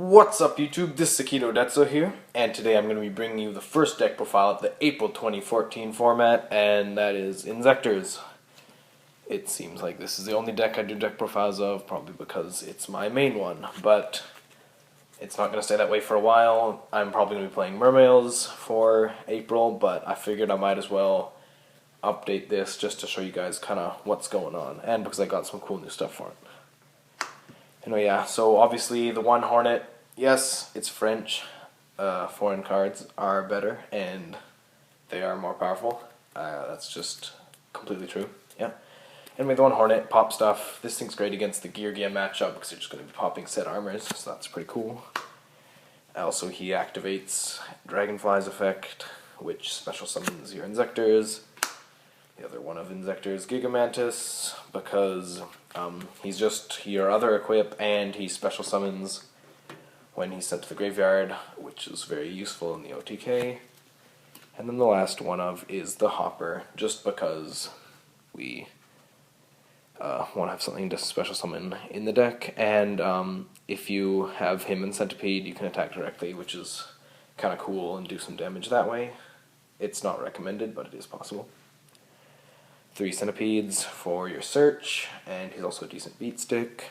What's up YouTube, this is Akito Detso here, and today I'm going to be bringing you the first deck profile of the April 2014 format, and that is Inzektors. It seems like this is the only deck I do deck profiles of, probably because it's my main one, but it's not going to stay that way for a while. I'm probably going to be playing Mermails for April, but I figured I might as well update this just to show you guys kind of what's going on, and because I got some cool new stuff for it. Anyway, yeah, so obviously the one Hornet, yes, it's French. Foreign cards are better, and they are more powerful. That's just completely true, yeah. Anyway, the one Hornet, pop stuff. This thing's great against the Gear Game matchup because you're just going to be popping set armors, so that's pretty cool. Also, he activates Dragonfly's effect, which special summons your Inzektors. The other one of Inzektor's Gigamantis, because he's just your other equip, and he special summons when he's sent to the graveyard, which is very useful in the OTK. And then the last one of is the Hopper, just because we want to have something to special summon in the deck, and if you have him in Centipede, you can attack directly, which is kind of cool, and do some damage that way. It's not recommended, but it is possible. 3 Centipedes for your search, and he's also a decent beat stick.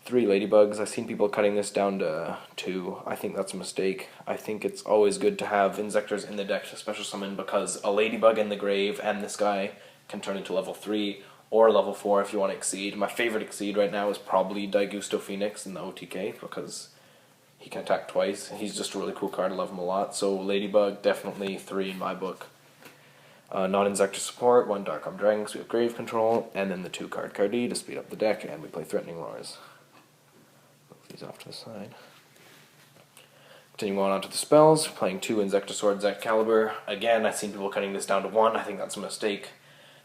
3 Ladybugs. I've seen people cutting this down to 2. I think that's a mistake. I think it's always good to have Inzektors in the deck to special summon, because a Ladybug in the grave and this guy can turn into level 3 or level 4 if you want to Exceed. My favorite Exceed right now is probably Daigusto Phoenix in the OTK, because he can attack twice. He's just a really cool card. I love him a lot. So Ladybug, definitely 3 in my book. Non-Inzektor support, 1 Dark Arm Dragon because we have Grave Control, and then the 2 card D to speed up the deck, and we play Threatening Roars. Move these off to the side. Continuing on to the spells, playing 2 Inzektor Swords at Caliber. Again, I've seen people cutting this down to 1. I think that's a mistake.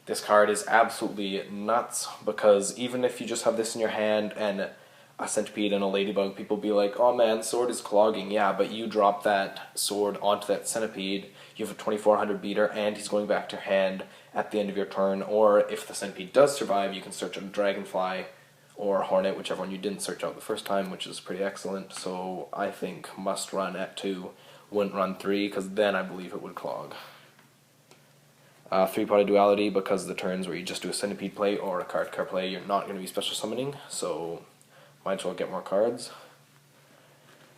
This card is absolutely nuts, because even if you just have this in your hand and a Centipede and a Ladybug, people be like, oh man, sword is clogging. Yeah, but you drop that sword onto that Centipede, you have a 2400 beater, and he's going back to your hand at the end of your turn, or if the Centipede does survive, you can search out a Dragonfly or Hornet, whichever one you didn't search out the first time, which is pretty excellent. So I think must run at 2, wouldn't run 3, because then I believe it would clog. 3-potted Duality, because the turns where you just do a Centipede play or a card play, you're not going to be special summoning, so might as well get more cards.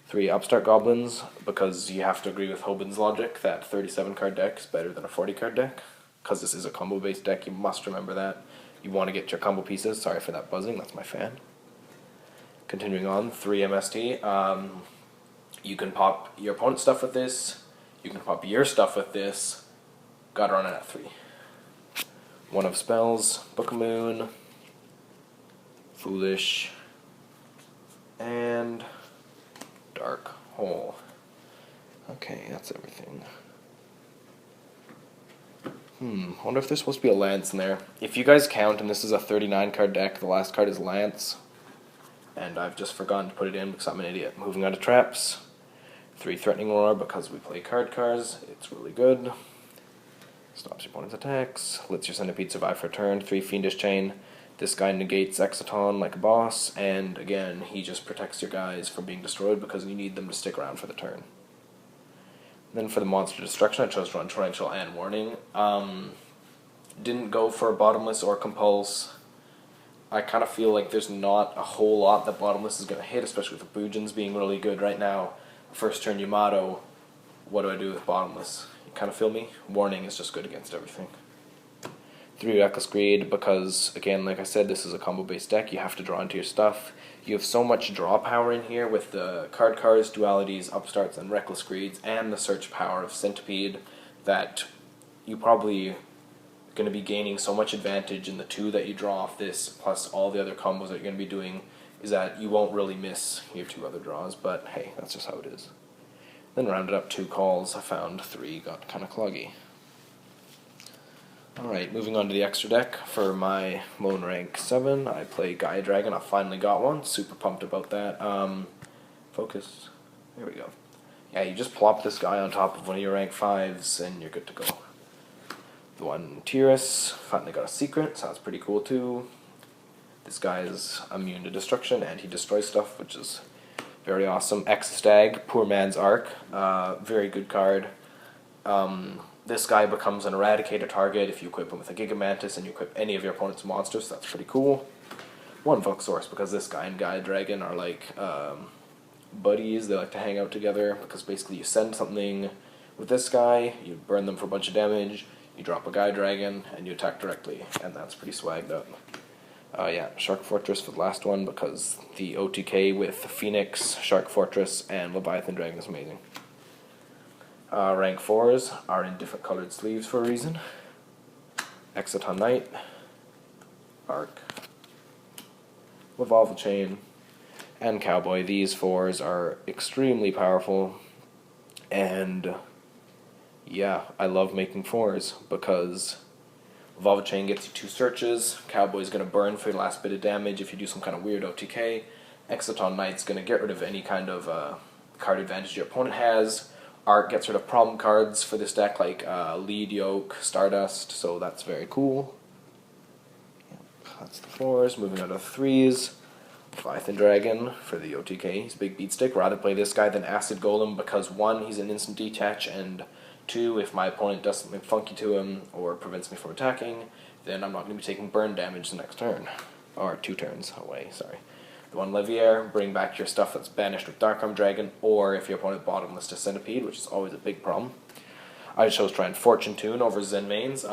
3 Upstart Goblins, because you have to agree with Hoban's logic that 37 card deck is better than a 40 card deck. Because this is a combo based deck, you must remember that. You want to get your combo pieces. Sorry for that buzzing, that's my fan. Continuing on, 3 MST. You can pop your opponent's stuff with this. You can pop your stuff with this. Gotta run it at 3. 1 of Spells, Book of Moon, Foolish, and Dark Hole. Okay, that's everything. I wonder if there's supposed to be a Lance in there. If you guys count, and this is a 39 card deck, the last card is Lance. And I've just forgotten to put it in because I'm an idiot. Moving on to traps. 3 Threatening Roar, because we play card cards. It's really good. Stops your opponent's attacks. Lets your Centipede survive for a turn. 3 Fiendish Chain. This guy negates Exciton like a boss, and again, he just protects your guys from being destroyed because you need them to stick around for the turn. Then for the monster destruction, I chose to run Torrential and Warning. Didn't go for Bottomless or Compulse. I kind of feel like there's not a whole lot that Bottomless is going to hit, especially with the Bujins being really good right now. First turn Yamato, what do I do with Bottomless? You kind of feel me? Warning is just good against everything. 3 Reckless Greed, because, again, like I said, this is a combo-based deck. You have to draw into your stuff. You have so much draw power in here with the cards, dualities, upstarts, and Reckless Greeds, and the search power of Centipede, that you probably going to be gaining so much advantage in the 2 that you draw off this, plus all the other combos that you're going to be doing, is that you won't really miss your 2 other draws, but hey, that's just how it is. Then rounded up 2 calls, I found 3 got kind of cloggy. Alright, moving on to the extra deck. For my Lone rank 7, I play Gaia Dragon. I finally got one. Super pumped about that. Focus. There we go. Yeah, you just plop this guy on top of one of your rank 5s and you're good to go. The one Tyrus, finally got a secret, so that's pretty cool too. This guy is immune to destruction and he destroys stuff, which is Very awesome. X-Stag, Poor Man's Arc. Very good card. This guy becomes an Eradicator target if you equip him with a Gigamantis and you equip any of your opponent's monsters, so that's pretty cool. One Vuxorus, because this guy and Gaia Dragon are like buddies. They like to hang out together, because basically you send something with this guy, you burn them for a bunch of damage, you drop a Gaia Dragon, and you attack directly, and that's pretty swagged up. Yeah, Shark Fortress for the last one, because the OTK with Phoenix, Shark Fortress, and Leviathan Dragon is amazing. Rank 4s are in different colored sleeves for a reason. Exciton Knight, Arc, Revolve Chain, and Cowboy. These 4s are extremely powerful, and yeah, I love making 4s because Revolve Chain gets you 2 searches, Cowboy's going to burn for your last bit of damage if you do some kind of weird OTK, Exciton Knight's going to get rid of any kind of card advantage your opponent has, Arc gets rid of problem cards for this deck like Lead Yoke, Stardust, so that's very cool. Yep, that's the 4s. Moving on to 3s. Leviathan Dragon for the OTK. He's a big beat stick. Rather play this guy than Acid Golem because 1, he's an instant detach, and 2, if my opponent does something funky to him or prevents me from attacking, then I'm not going to be taking burn damage the next turn. Or 2 turns away, sorry. The 1 Leviair, bring back your stuff that's banished with Darkarm Dragon, or if your opponent bottomless to Centipede, which is always a big problem. I chose trying Fortune Tune over Zen Mains,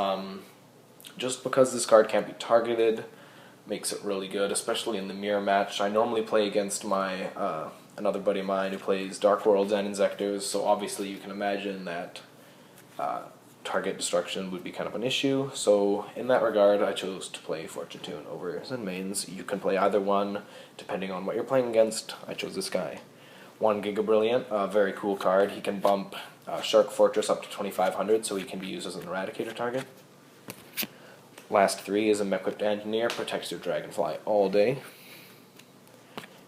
just because this card can't be targeted, makes it really good, especially in the mirror match. I normally play against my another buddy of mine who plays Dark Worlds and Inzektors, so obviously you can imagine that target destruction would be kind of an issue. So in that regard, I chose to play Fortune Tune over Zen Mains. You can play either one, depending on what you're playing against. I chose this guy. 1 Giga Brilliant, a very cool card. He can bump Shark Fortress up to 2500, so he can be used as an Eradicator target. Last 3 is a Mech-Whipped Engineer, protects your Dragonfly all day.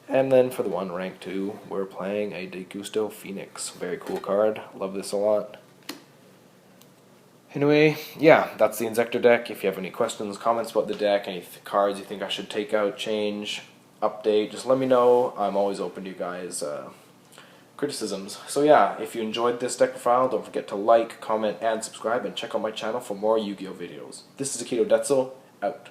And then for the 1 rank 2, we're playing a De Gusto Phoenix. Very cool card, love this a lot. Anyway, yeah, that's the Inzektor deck. If you have any questions, comments about the deck, any cards you think I should take out, change, update, just let me know. I'm always open to you guys' criticisms. So yeah, if you enjoyed this deck profile, don't forget to like, comment, and subscribe, and check out my channel for more Yu-Gi-Oh videos. This is Akito Detzel, out.